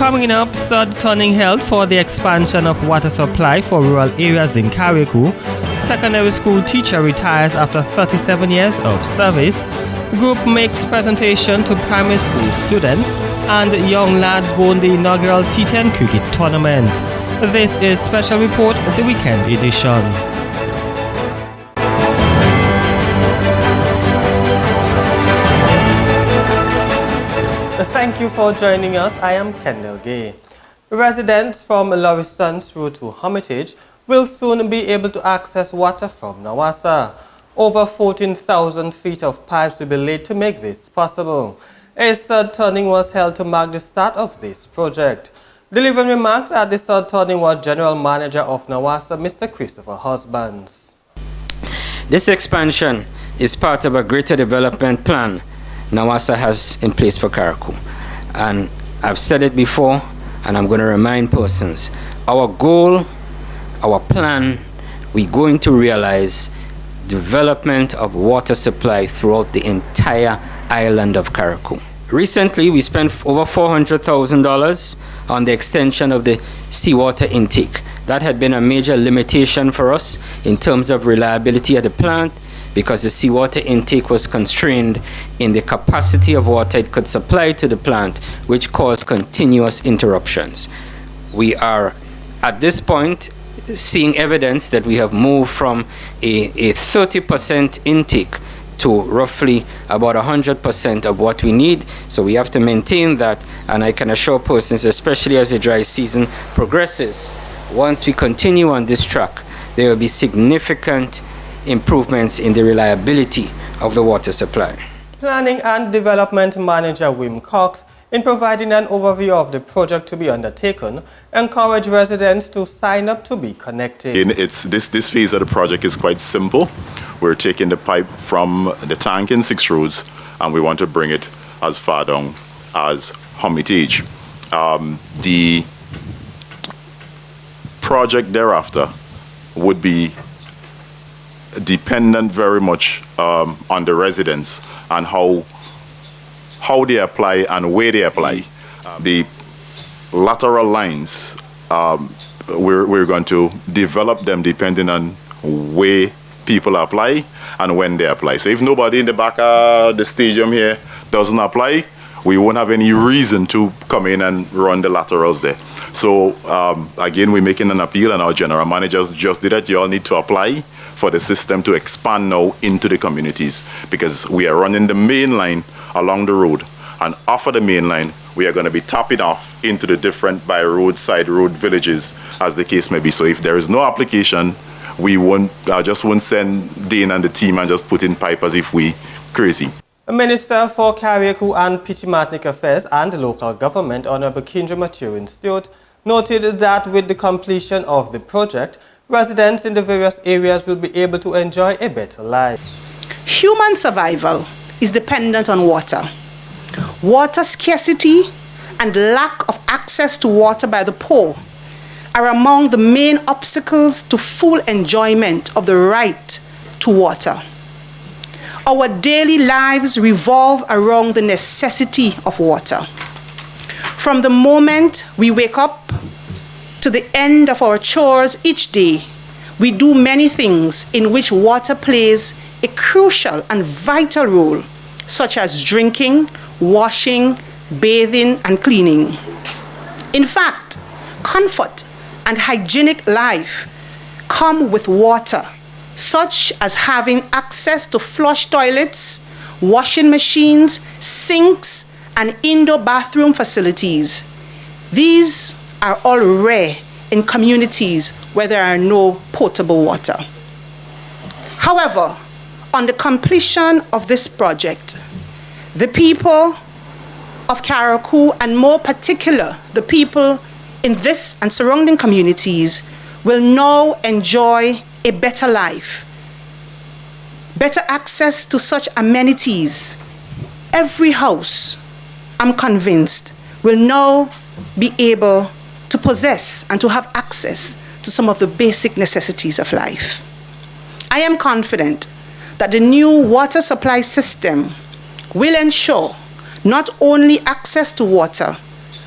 Coming up, third turning held for the expansion of water supply for rural areas in Carriacou. Secondary school teacher retires after 37 years of service. Group makes presentation to primary school students. And young lads won the inaugural T10 cricket tournament. This is Special Report, the weekend edition. Thank you for joining us. I am Kendall Gay. Residents from Lauriston through to Hermitage will soon be able to access water from Nawassa. Over 14,000 feet of pipes will be laid to make this possible. A third turning was held to mark the start of this project. Delivering remarks at the third turning was General Manager of Nawassa, Mr. Christopher Husbands. This expansion is part of a greater development plan Nawassa has in place for Carriacou. And I've said it before, and I'm going to remind persons, our goal, our plan, we're going to realize development of water supply throughout the entire island of Carriacou. Recently, we spent over $400,000 on the extension of the seawater intake. That had been a major limitation for us in terms of reliability at the plant, because the seawater intake was constrained in the capacity of water it could supply to the plant, which caused continuous interruptions. We are, at this point, seeing evidence that we have moved from a 30% intake to roughly about 100% of what we need. So we have to maintain that, and I can assure persons, especially as the dry season progresses, once we continue on this track, there will be significant improvements in the reliability of the water supply. Planning and Development Manager Wim Cox, in providing an overview of the project to be undertaken, encouraged residents to sign up to be connected. This phase of the project is quite simple. We're taking the pipe from the tank in 6 Roads and we want to bring it as far down as Hermitage. The project thereafter would be dependent very much on the residents and how they apply and where they apply. The lateral lines, we're going to develop them depending on where people apply and when they apply. So if nobody in the back of the stadium here doesn't apply, we won't have any reason to come in and run the laterals there. So again, we're making an appeal, and our general managers just did it. You all need to apply for the system to expand now into the communities, because we are running the main line along the road, and off of the main line we are going to be tapping off into the different by road, side road villages, as the case may be. So if there is no application, we just won't send Dane and the team and just put in pipe as if we crazy. Minister for Carriacou and Pichimatnik Affairs and Local Government, Honorable Kindra Maturin Stewart, noted that with the completion of the project, residents in the various areas will be able to enjoy a better life. Human survival is dependent on water. Water scarcity and lack of access to water by the poor are among the main obstacles to full enjoyment of the right to water. Our daily lives revolve around the necessity of water. From the moment we wake up to the end of our chores each day, we do many things in which water plays a crucial and vital role, such as drinking, washing, bathing, and cleaning. In fact, comfort and hygienic life come with water, such as having access to flush toilets, washing machines, sinks, and indoor bathroom facilities. These are all rare in communities where there are no potable water. However, on the completion of this project, the people of Carriacou, and more particular, the people in this and surrounding communities, will now enjoy a better life, better access to such amenities. Every house, I'm convinced, will now be able to possess and to have access to some of the basic necessities of life. I am confident that the new water supply system will ensure not only access to water,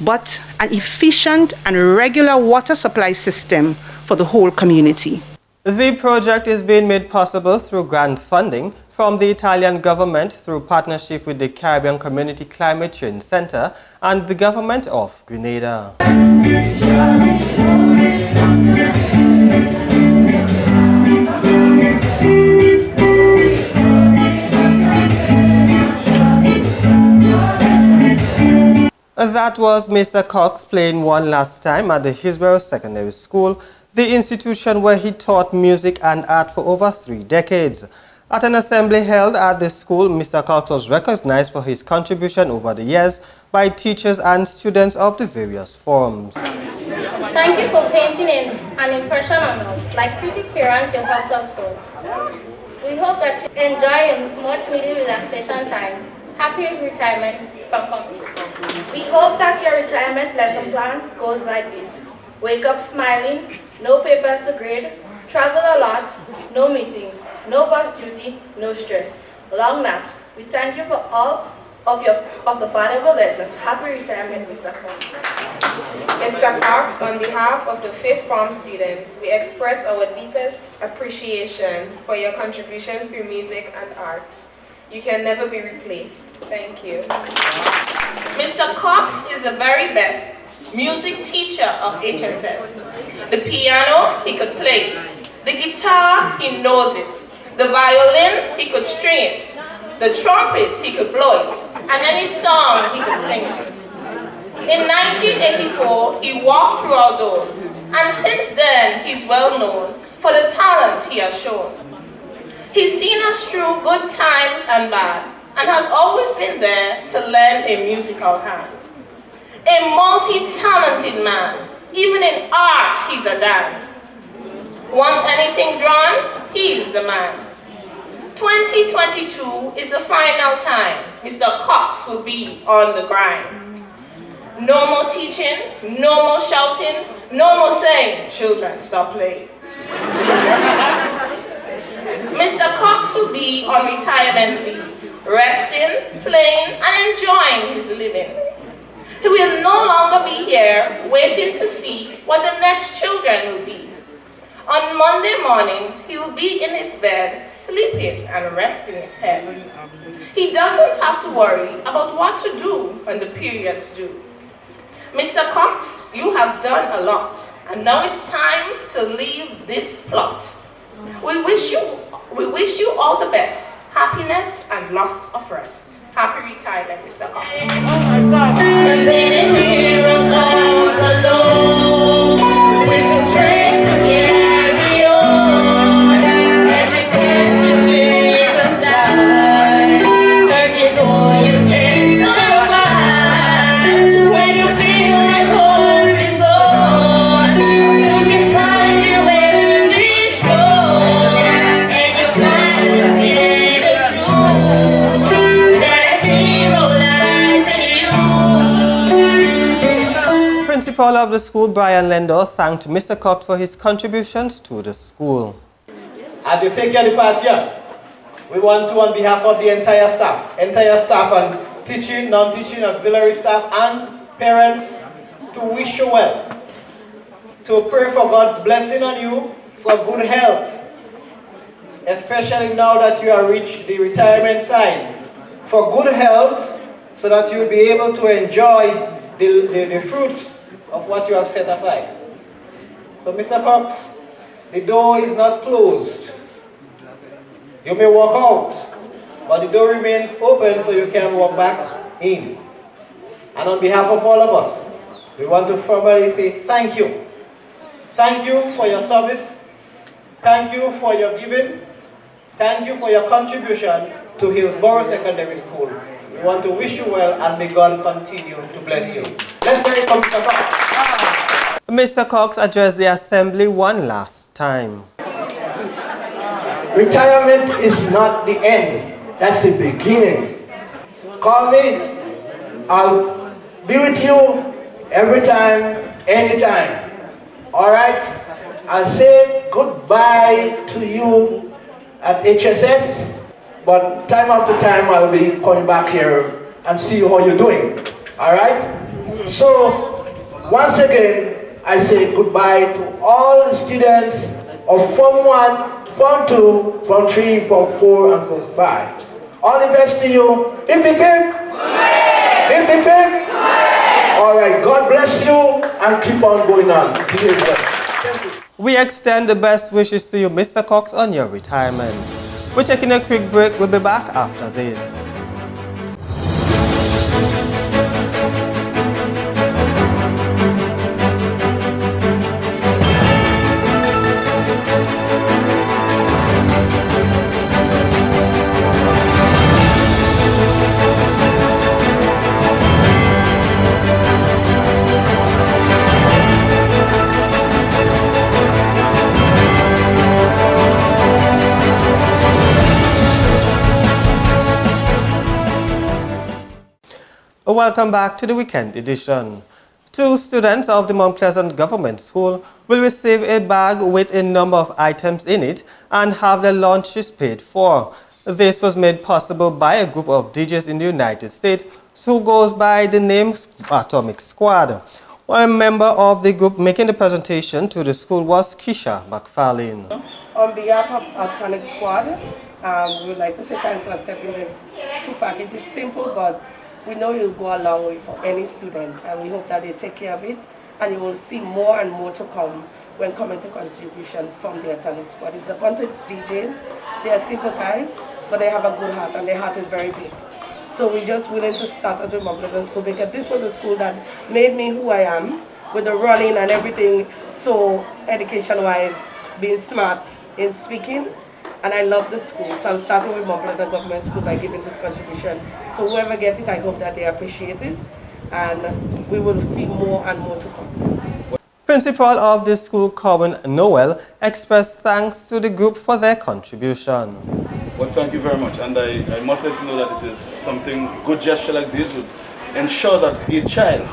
but an efficient and regular water supply system for the whole community. The project is being made possible through grant funding from the Italian government through partnership with the Caribbean Community Climate Change Center and the government of Grenada. That was Mr. Cox playing one last time at the Hillsborough Secondary School, the institution where he taught music and art for over 3 decades. At an assembly held at the school, Mr. Cox was recognized for his contribution over the years by teachers and students of the various forms. Thank you for painting an impression on us, like pretty parents you helped us for. We hope that you enjoy a much-needed relaxation time. Happy retirement from Cox. We hope that your retirement lesson plan goes like this. Wake up smiling, no papers to grade, travel a lot, no meetings, no bus duty, no stress, long naps. We thank you for all of the valuable lessons. Happy retirement, Mr. Cox. Mr. Cox, on behalf of the 5th form students, we express our deepest appreciation for your contributions through music and arts. You can never be replaced. Thank you. Mr. Cox is the very best music teacher of HSS. The piano, he could play it. The guitar, he knows it. The violin, he could string it. The trumpet, he could blow it. And any song, he could sing it. In 1984, he walked through our doors. And since then, he's well known for the talent he has shown. He's seen us through good times and bad, and has always been there to lend a musical hand. A multi-talented man, even in art he's a dan. Want anything drawn? He's the man. 2022 is the final time Mr. Cox will be on the grind. No more teaching, no more shouting, no more saying, children, stop playing. Mr. Cox will be on retirement leave, resting, playing, and enjoying his living. He will no longer be here waiting to see what the next children will be. On Monday mornings, he will be in his bed, sleeping and resting his head. He doesn't have to worry about what to do when the periods do. Mr. Cox, you have done a lot, and now it's time to leave this plot. We wish you all the best, happiness and lots of rest. Happy retirement, Mr. Cox. Oh my God. And then here comes alone with the strength to carry on. And you cast your fears aside. And you know you can't survive. So when you feel like hope is gone, look inside you and be strong. And you finally see the truth. That a hero lies in you. Principal of the school, Brian Lendor, thanked Mr. Cox for his contributions to the school. As you take your departure, we want to, on behalf of the entire staff and teaching, non-teaching, auxiliary staff, and parents, to wish you well, to pray for God's blessing on you, for good health, especially now that you have reached the retirement side, for good health, so that you'll be able to enjoy the fruits of what you have set aside. So, Mr. Cox, the door is not closed. You may walk out, but the door remains open so you can walk back in. And on behalf of all of us, we want to formally say thank you. Thank you for your service. Thank you for your giving. Thank you for your contribution to Hillsborough Secondary School. We want to wish you well and may God continue to bless you. Let's hear it from Mr. Cox. Mr. Cox addressed the assembly one last time. Retirement is not the end, that's the beginning. Call me, I'll be with you every time, anytime. All right? I'll say goodbye to you at HSS, but time after time I'll be coming back here and see how you're doing. All right? So, once again, I say goodbye to all the students of Form 1, Form 2, Form 3, Form 4, and Form 5. All the best to you. Hip, hip, hip. Hip, hip, hip. All right, God bless you and keep on going on. We extend the best wishes to you, Mr. Cox, on your retirement. We're taking a quick break. We'll be back after this. Welcome back to the weekend edition. 2 students of the Mount Pleasant Government School will receive a bag with a number of items in it and have their lunches paid for. This was made possible by a group of DJs in the United States who goes by the name Atomic Squad. One member of the group making the presentation to the school was Keisha McFarlane. On behalf of Atomic Squad, we would like to say thanks for accepting this 2 packages. Simple, but we know you'll go a long way for any student, and we hope that they take care of it, and you will see more and more to come when coming to contribution from the Atomic Squad. It's a bunch of DJs. They are simple guys, but they have a good heart, and their heart is very big. So we're just willing to start at Mount Pleasant School because this was a school that made me who I am with the running and everything. So education-wise, being smart in speaking. And I love the school, so I'm starting with Mount Pleasant Government School by giving this contribution. So whoever gets it, I hope that they appreciate it, and we will see more and more to come. Principal of the school, Corbin Noel, expressed thanks to the group for their contribution. Well, thank you very much, and I must let you know that it is something, good gesture like this would ensure that a child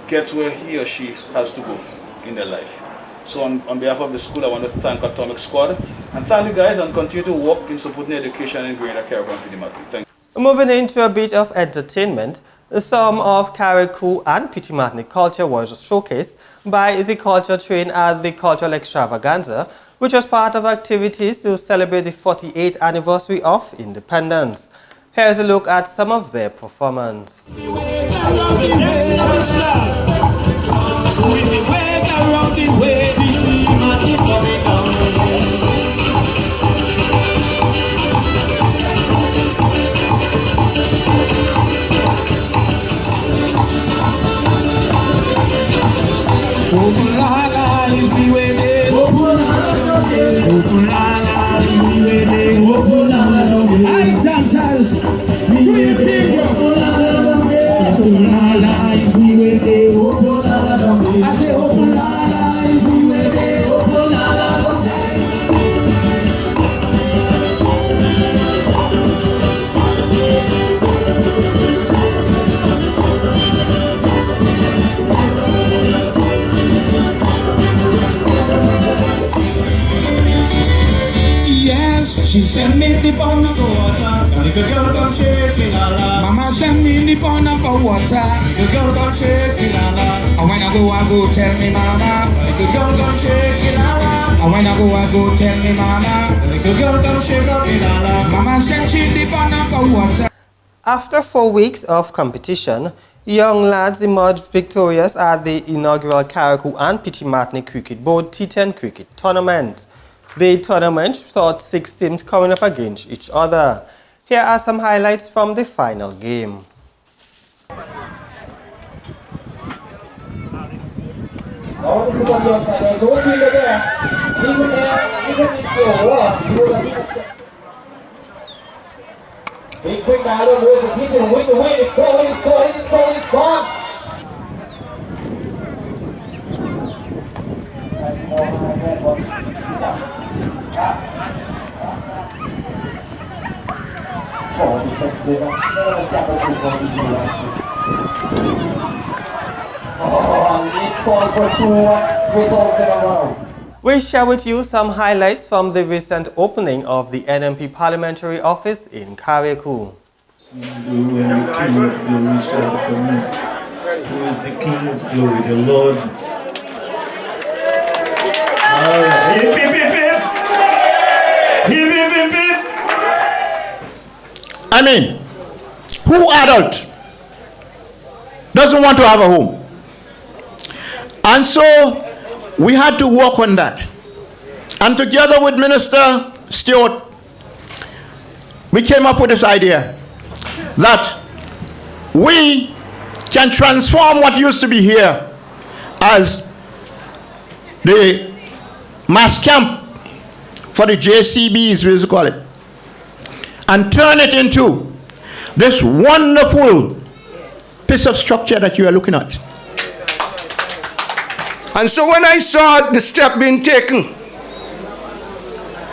gets where he or she has to go in their life. So on behalf of the school, I want to thank Atomic Squad and thank you guys and continue to work in supporting education in Greater Caribbean and Fidimatic. Thank you. Moving into a bit of entertainment, some of Carriacou and Pitimatnik culture was showcased by the culture train at the Cultural Extravaganza, which was part of activities to celebrate the 48th anniversary of independence. Here's a look at some of their performance. She sent me the pound for water. The girl come shaking la la. Mama sent me the pound for water. The girl come shaking la la. And when I go tell me mama. The girl come shaking la la. And when I go tell me mama. The girl come shake up me la la. Mama sent she the pound for water. After 4 weeks of competition, young lads emerged victorious at the inaugural Carriacou and Pitimatnik Cricket Board T10 cricket tournament. The tournament saw 6 teams coming up against each other. Here are some highlights from the final game. Big swing by the boys, the team to win the win. It's going, it's going, it's going, it's gone. We share with you some highlights from the recent opening of the NMP Parliamentary Office in Carriacou. who is the King of glory, the Lord. All right. Hip, hip, hip, hip. Hip, hip, hip, hip. I mean, who adult doesn't want to have a home? And so we had to work on that. And together with Minister Stewart, we came up with this idea that we can transform what used to be here as the mass camp for the JCBs, we used to call it, and turn it into this wonderful piece of structure that you are looking at. And so when I saw the step being taken,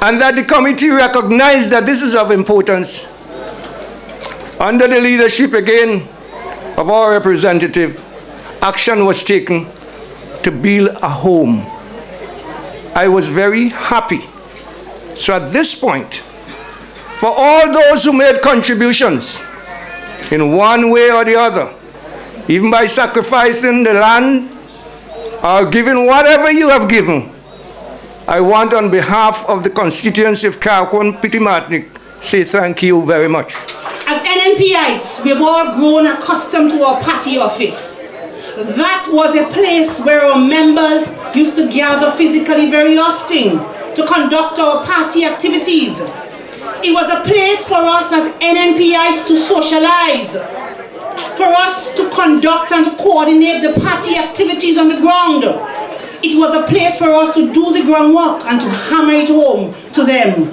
and that the committee recognized that this is of importance, under the leadership again of our representative, action was taken to build a home. I was very happy. So at this point, for all those who made contributions in one way or the other, even by sacrificing the land or giving whatever you have given, I want on behalf of the constituency of Carriacou and Petit-Martinique say thank you very much. As NNPites, we've all grown accustomed to our party office. That was a place where our members used to gather physically very often to conduct our party activities. It was a place for us as NNPites to socialize, for us to conduct and to coordinate the party activities on the ground. It was a place for us to do the groundwork and to hammer it home to them.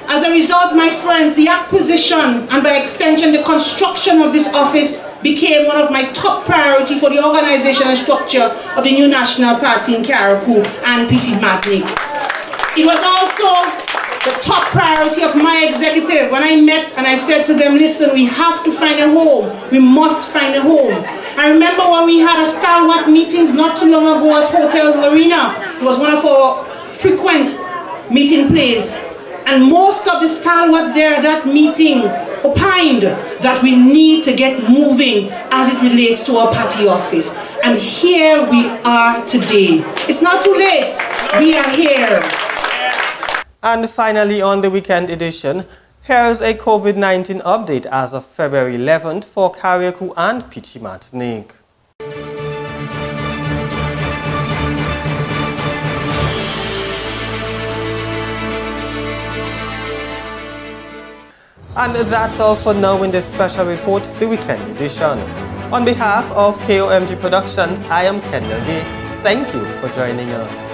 As a result, my friends, the acquisition and by extension the construction of this office became one of my top priority for the organization and structure of the new national party in Carriacou and Petit-Martinique. It was also the top priority of my executive when I met and I said to them, listen, we have to find a home. We must find a home. I remember when we had a stalwart meetings not too long ago at Hotel Lorena. It was one of our frequent meeting places. And most of the stalwarts there at that meeting opined that we need to get moving as it relates to our party office. And here we are today. It's not too late. We are here. And finally, on the weekend edition, here's a COVID-19 update as of February 11th for Carriacou and Petit-Martinique. And that's all for now in this special report, the weekend edition. On behalf of KOMG Productions, I am Kendall Gay. Thank you for joining us.